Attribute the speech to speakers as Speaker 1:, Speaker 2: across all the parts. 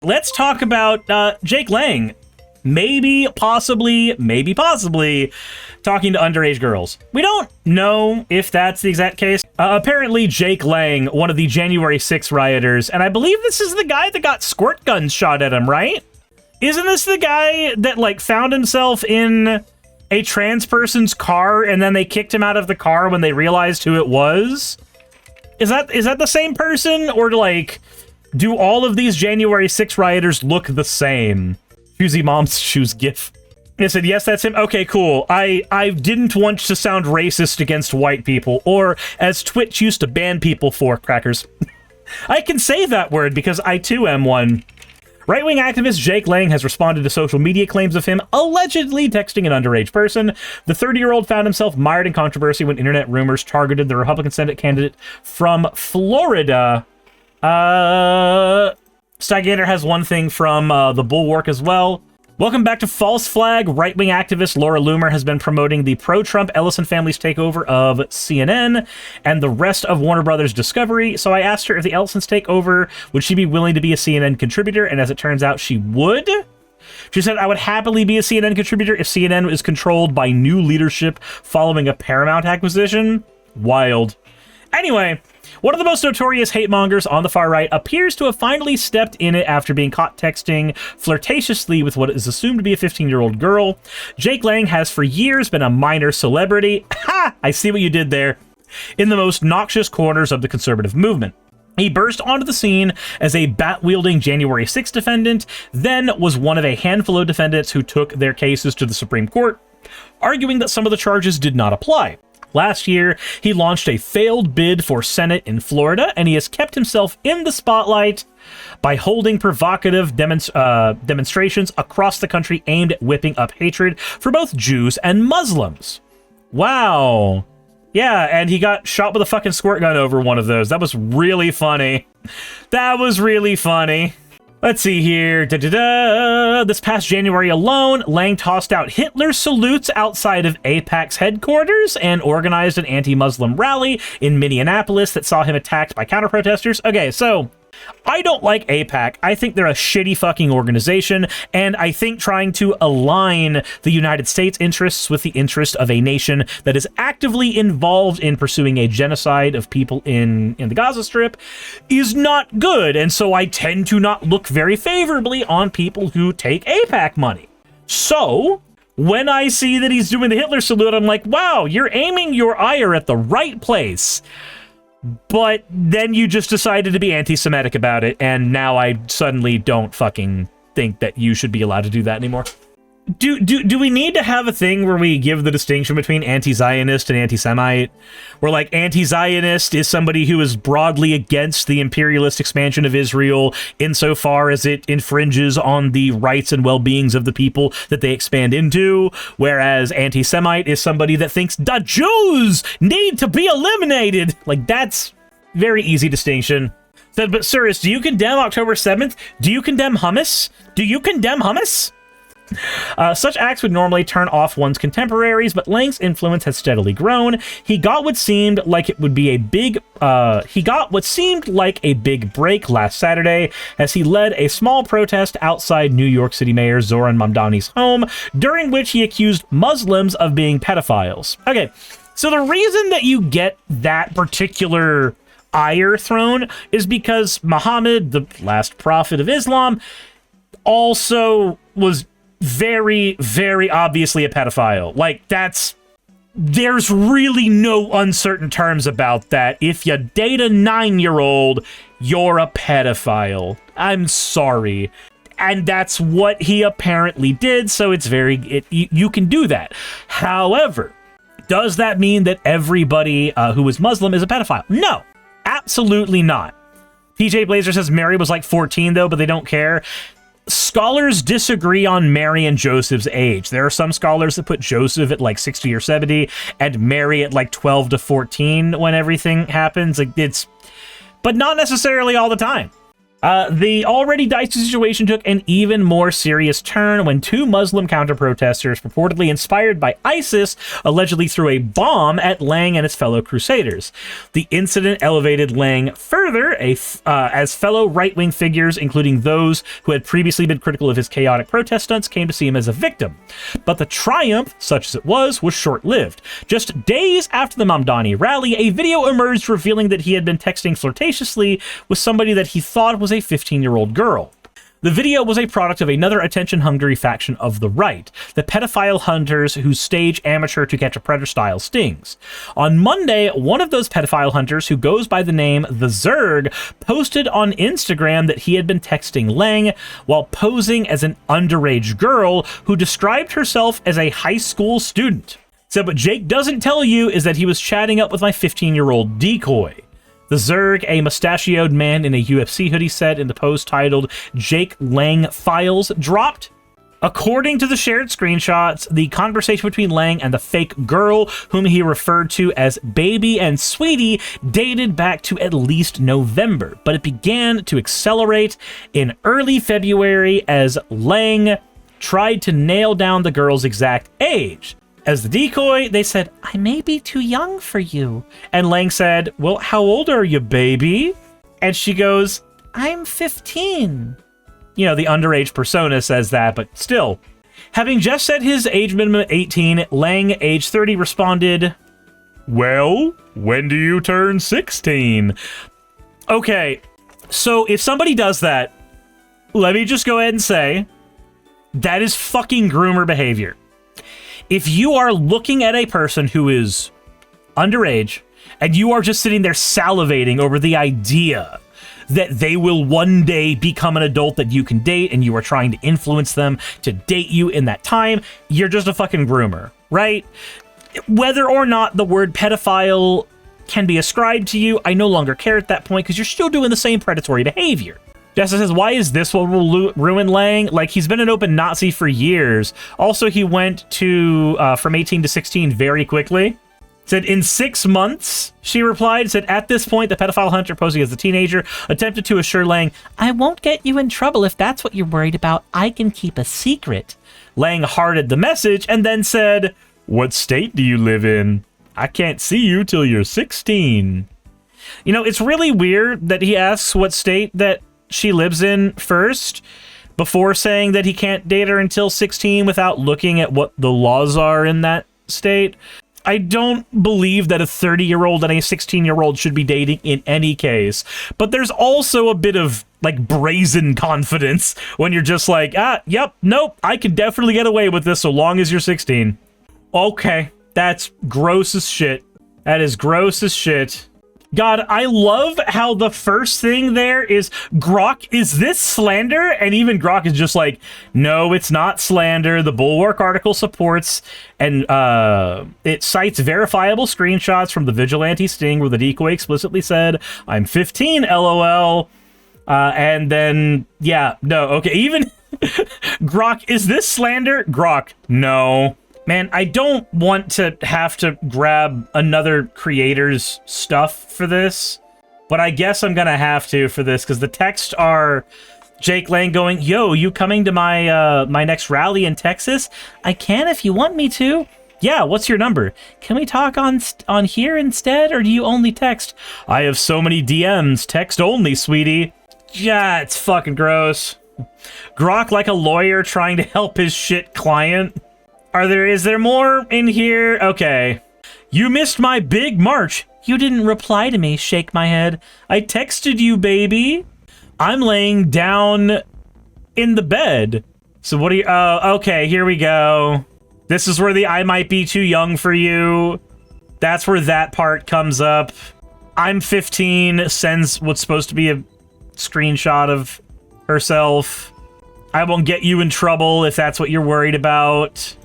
Speaker 1: Let's talk about Jake Lang. Maybe, possibly talking to underage girls. We don't know if that's the exact case. Apparently, Jake Lang, one of the January 6th rioters, and I believe this is the guy that got squirt guns shot at him, right? Isn't this the guy that, like, found himself in a trans person's car and then they kicked him out of the car when they realized who it was? Is that the same person? Or, like, do all of these January 6th rioters look the same? Choosy Mom's Shoes gif. I said, yes, that's him. Okay, cool. I didn't want to sound racist against white people, or as Twitch used to ban people for, crackers. I can say that word because I too am one. Right-wing activist Jake Lang has responded to social media claims of him allegedly texting an underage person. The 30-year-old found himself mired in controversy when internet rumors targeted the Republican Senate candidate from Florida. Stygander has one thing from the Bulwark as well. Welcome back to False Flag. Right-wing activist Laura Loomer has been promoting the pro-Trump Ellison family's takeover of CNN and the rest of Warner Brothers Discovery. So I asked her if the Ellisons take over, would she be willing to be a CNN contributor? And as it turns out, she would. She said, I would happily be a CNN contributor if CNN is controlled by new leadership following a Paramount acquisition. Wild. Anyway, one of the most notorious hate mongers on the far right appears to have finally stepped in it after being caught texting flirtatiously with what is assumed to be a 15-year-old girl. Jake Lang has for years been a minor celebrity. Ha! I see what you did there. In the most noxious corners of the conservative movement. He burst onto the scene as a bat-wielding January 6th defendant, then was one of a handful of defendants who took their cases to the Supreme Court, arguing that some of the charges did not apply. Last year, he launched a failed bid for Senate in Florida, and he has kept himself in the spotlight by holding provocative demonstrations across the country aimed at whipping up hatred for both Jews and Muslims. Wow. Yeah, and he got shot with a fucking squirt gun over one of those. That was really funny. That was really funny. Let's see here. This past January alone, Lang tossed out Hitler salutes outside of AIPAC's headquarters and organized an anti-Muslim rally in Minneapolis that saw him attacked by counter-protesters. Okay, so I don't like AIPAC. I think they're a shitty fucking organization, and I think trying to align the United States interests with the interest of a nation that is actively involved in pursuing a genocide of people in the Gaza Strip is not good, and so I tend to not look very favorably on people who take AIPAC money. So when I see that he's doing the Hitler salute, I'm like, wow, you're aiming your ire at the right place. But then you just decided to be anti-Semitic about it, and now I suddenly don't fucking think that you should be allowed to do that anymore. Do we need to have a thing where we give the distinction between anti-Zionist and anti-Semite? Where, like, anti-Zionist is somebody who is broadly against the imperialist expansion of Israel insofar as it infringes on the rights and well-beings of the people that they expand into, whereas anti-Semite is somebody that thinks the Jews need to be eliminated. Like, that's very easy distinction. Said, but Cyrus, do you condemn October 7th? Do you condemn hummus? Do you condemn hummus? Such acts would normally turn off one's contemporaries, but Lang's influence has steadily grown. He got what seemed like a big break last Saturday as he led a small protest outside New York City Mayor Zoran Mamdani's home, during which he accused Muslims of being pedophiles. Okay, so the reason that you get that particular ire thrown is because Muhammad, the last prophet of Islam, also was very, very obviously a pedophile. Like, there's really no uncertain terms about that. If you date a 9-year-old, you're a pedophile. I'm sorry. And that's what he apparently did, so it's you can do that. However, does that mean that everybody who is Muslim is a pedophile? No, absolutely not. PJ Blazer says Mary was like 14, though, but they don't care. Scholars disagree on Mary and Joseph's age. There are some scholars that put Joseph at like 60 or 70 and Mary at like 12 to 14 when everything happens. Like, but not necessarily all the time. The already dicey situation took an even more serious turn when two Muslim counter-protesters, purportedly inspired by ISIS, allegedly threw a bomb at Lang and his fellow crusaders. The incident elevated Lang further as fellow right-wing figures, including those who had previously been critical of his chaotic protest stunts, came to see him as a victim. But the triumph, such as it was short-lived. Just days after the Mamdani rally, a video emerged revealing that he had been texting flirtatiously with somebody that he thought was a 15-year-old girl. The video was a product of another attention-hungry faction of the right, the pedophile hunters who stage amateur to catch a predator-style stings. On Monday, one of those pedophile hunters, who goes by the name The Zerg, posted on Instagram that he had been texting Lang while posing as an underage girl who described herself as a high school student. So what Jake doesn't tell you is that he was chatting up with my 15-year-old decoy. The Zerg, a mustachioed man in a UFC hoodie, said in the post titled Jake Lang Files, dropped. According to the shared screenshots, the conversation between Lang and the fake girl, whom he referred to as Baby and Sweetie, dated back to at least November, but it began to accelerate in early February as Lang tried to nail down the girl's exact age. As the decoy, they said, "I may be too young for you." And Lang said, "Well, how old are you, baby?" And she goes, "I'm 15. You know, the underage persona says that, but still. Having just said his age minimum 18, Lang, age 30, responded, "Well, when do you turn 16? Okay, so if somebody does that, let me just go ahead and say, that is fucking groomer behavior. If you are looking at a person who is underage and you are just sitting there salivating over the idea that they will one day become an adult that you can date and you are trying to influence them to date you in that time, you're just a fucking groomer, right? Whether or not the word pedophile can be ascribed to you, I no longer care at that point because you're still doing the same predatory behavior. Jessa says, why is this what will ruin Lang? Like, he's been an open Nazi for years. Also, he went to from 18 to 16 very quickly. Said, in 6 months, she replied. Said, at this point, the pedophile hunter posing as a teenager attempted to assure Lang, "I won't get you in trouble if that's what you're worried about. I can keep a secret." Lang hearted the message and then said, "What state do you live in? I can't see you till you're 16. You know, it's really weird that he asks what state that she lives in first before saying that he can't date her until 16 without looking at what the laws are in that state. I don't believe that a 30-year-old and a 16-year-old should be dating in any case, but there's also a bit of like brazen confidence when you're just like, yep, nope, I can definitely get away with this so long as you're 16. Okay, that's gross as shit. That is gross as shit. God, I love how the first thing there is, Grok, is this slander? And even Grok is just like, no, it's not slander. The Bulwark article supports, and it cites verifiable screenshots from the Vigilante Sting where the decoy explicitly said, "I'm 15, LOL. And then, yeah, no, okay, even Grok, is this slander? Grok, no. Man, I don't want to have to grab another creator's stuff for this, but I guess I'm gonna have to for this, because the texts are Jake Lang going, "Yo, you coming to my my next rally in Texas? I can if you want me to. Yeah, what's your number? Can we talk on here instead, or do you only text? I have so many DMs, text only, sweetie." Yeah, it's fucking gross. Grok like a lawyer trying to help his shit client. Is there more in here? Okay. "You missed my big march. You didn't reply to me." Shake my head. "I texted you, baby. I'm laying down in the bed." So what do you... okay, here we go. This is where the "I might be too young for you." That's where that part comes up. "I'm 15, sends what's supposed to be a screenshot of herself. "I won't get you in trouble if that's what you're worried about."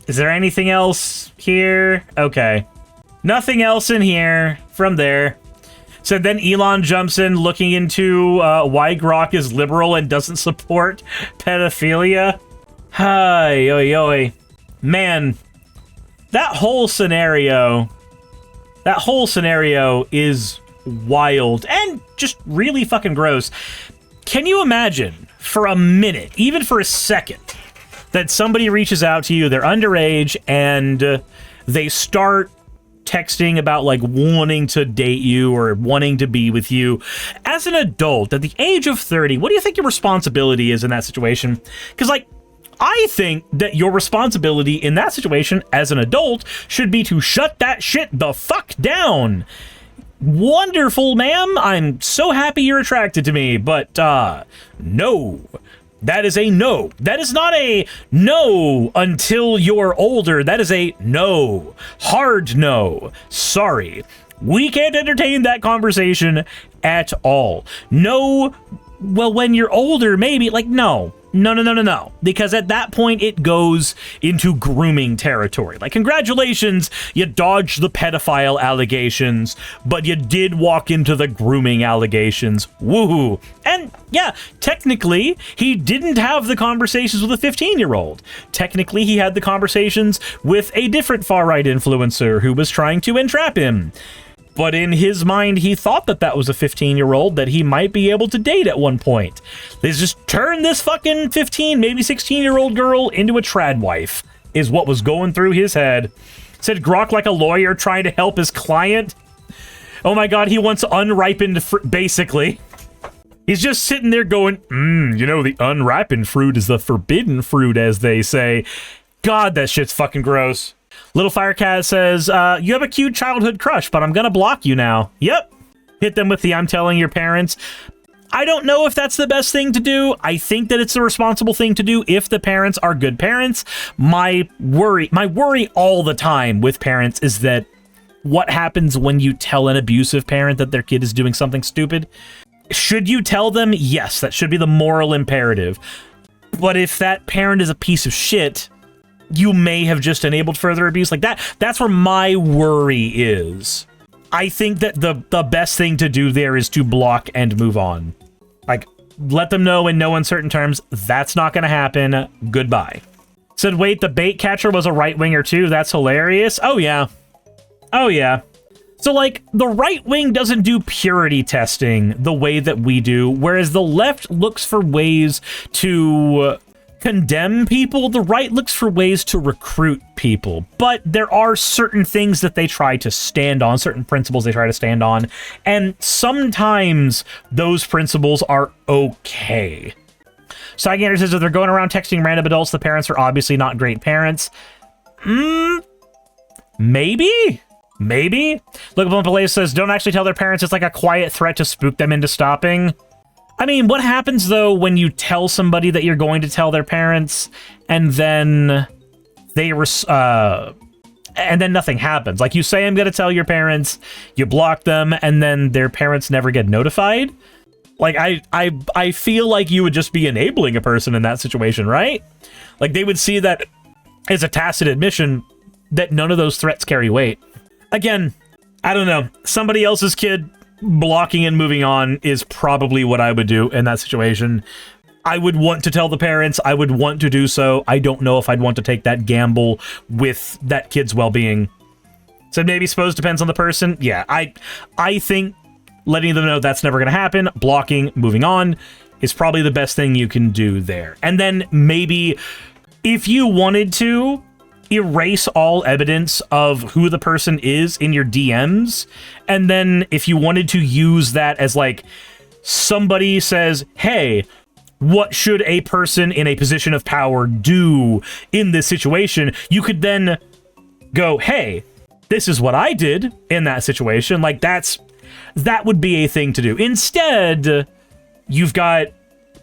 Speaker 1: Is there anything else here? Okay. Nothing else in here from there. So then Elon jumps in looking into why Grok is liberal and doesn't support pedophilia. Hi, oi, oi. Man, that whole scenario is wild and just really fucking gross. Can you imagine for a minute, even for a second, that somebody reaches out to you, they're underage, and they start texting about like wanting to date you or wanting to be with you? As an adult at the age of 30, what do you think your responsibility is in that situation? Because like, I think that your responsibility in that situation as an adult should be to shut that shit the fuck down. Wonderful, ma'am. I'm so happy you're attracted to me, but no. That is a no. That is not a no until you're older. That is a no. Hard no. Sorry. We can't entertain that conversation at all. No, well, when you're older, maybe, like, no. No. Because at that point, it goes into grooming territory. Like, congratulations, you dodged the pedophile allegations, but you did walk into the grooming allegations. Woohoo. And yeah, technically, he didn't have the conversations with a 15-year-old. Technically, he had the conversations with a different far-right influencer who was trying to entrap him. But in his mind, he thought that that was a 15-year-old that he might be able to date at one point. They just turned this fucking 15, maybe 16-year-old girl into a trad wife, is what was going through his head. Said Grok like a lawyer trying to help his client. Oh my god, he wants unripened basically. He's just sitting there going, you know, the unripened fruit is the forbidden fruit, as they say. God, that shit's fucking gross. Little Firecat says, you have a cute childhood crush, but I'm gonna block you now. Yep. Hit them with the I'm telling your parents. I don't know if that's the best thing to do. I think that it's the responsible thing to do if the parents are good parents. My worry all the time with parents is that what happens when you tell an abusive parent that their kid is doing something stupid? Should you tell them? Yes, that should be the moral imperative. But if that parent is a piece of shit, you may have just enabled further abuse like that. That's where my worry is. I think that the best thing to do there is to block and move on. Like, let them know in no uncertain terms, that's not going to happen. Goodbye. Said, wait, the bait catcher was a right-winger too? That's hilarious. Oh, yeah. Oh, yeah. So, like, the right wing doesn't do purity testing the way that we do, whereas the left looks for ways to condemn people, the right looks for ways to recruit people. But there are certain things that they try to stand on, certain principles they try to stand on, and sometimes those principles are okay. Cygander says if they're going around texting random adults, the parents are obviously not great parents. Maybe? Maybe? Look, Bumpalay says, don't actually tell their parents, it's like a quiet threat to spook them into stopping. I mean, what happens, though, when you tell somebody that you're going to tell their parents, and then they and then nothing happens? Like, you say, I'm going to tell your parents, you block them, and then their parents never get notified? Like, I feel like you would just be enabling a person in that situation, right? Like, they would see that as a tacit admission that none of those threats carry weight. Again, I don't know. Somebody else's kid blocking and moving on is probably what I would do in that situation. I would want to tell the parents. I would want to do so. I don't know if I'd want to take that gamble with that kid's well-being. So maybe suppose depends on the person. Yeah, I think letting them know that's never going to happen, blocking, moving on, is probably the best thing you can do there. And then maybe if you wanted to, erase all evidence of who the person is in your DMs, and then if you wanted to use that as like somebody says, hey, what should a person in a position of power do in this situation, you could then go, hey, this is what I did in that situation. Like, that would be a thing to do. Instead, you've got,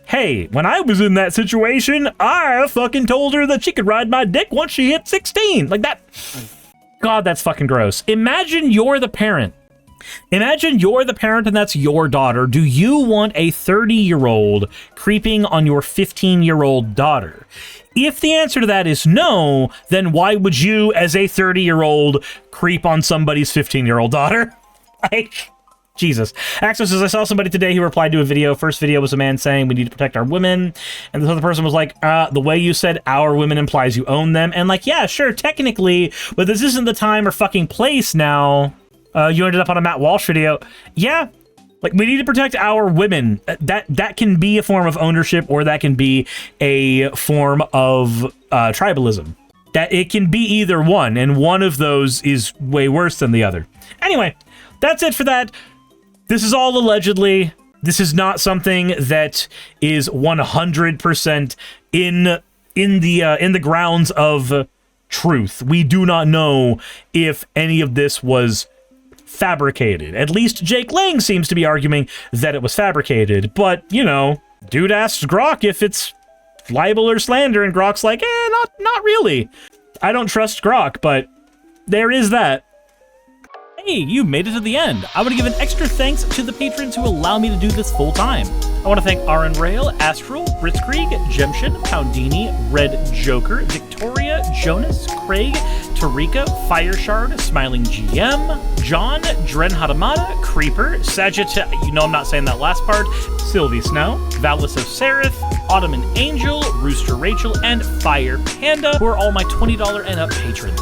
Speaker 1: hey, when I was in that situation, I fucking told her that she could ride my dick once she hit 16. Like that. God, that's fucking gross. Imagine you're the parent. Imagine you're the parent and that's your daughter. Do you want a 30-year-old creeping on your 15-year-old daughter? If the answer to that is no, then why would you, as a 30-year-old, creep on somebody's 15-year-old daughter? Like, Jesus. Axel says, I saw somebody today who replied to a video. First video was a man saying we need to protect our women. And this other person was like, the way you said our women implies you own them. And like, yeah, sure, technically, but this isn't the time or fucking place now. You ended up on a Matt Walsh video. Yeah. Like, we need to protect our women. That can be a form of ownership, or that can be a form of tribalism. That it can be either one, and one of those is way worse than the other. Anyway, that's it for that. This is all allegedly. This is not something that is 100% in the grounds of truth. We do not know if any of this was fabricated. At least Jake Lang seems to be arguing that it was fabricated, but, you know, dude asked Grok if it's libel or slander, and Grok's like, not really. I don't trust Grok, but there is that. Hey, you made it to the end. I want to give an extra thanks to the patrons who allow me to do this full time. I want to thank Aaron Rail, Astral, Britzkrieg, Jemshin, Poundini, Red Joker, Victoria, Jonas, Craig, Tarika, Fireshard, Smiling GM, John, Dren Hadamada, Creeper, Sagitta, you know I'm not saying that last part, Sylvie Snow, Valis of Seraph, Ottoman Angel, Rooster Rachel, and Fire Panda, who are all my $20 and up patrons.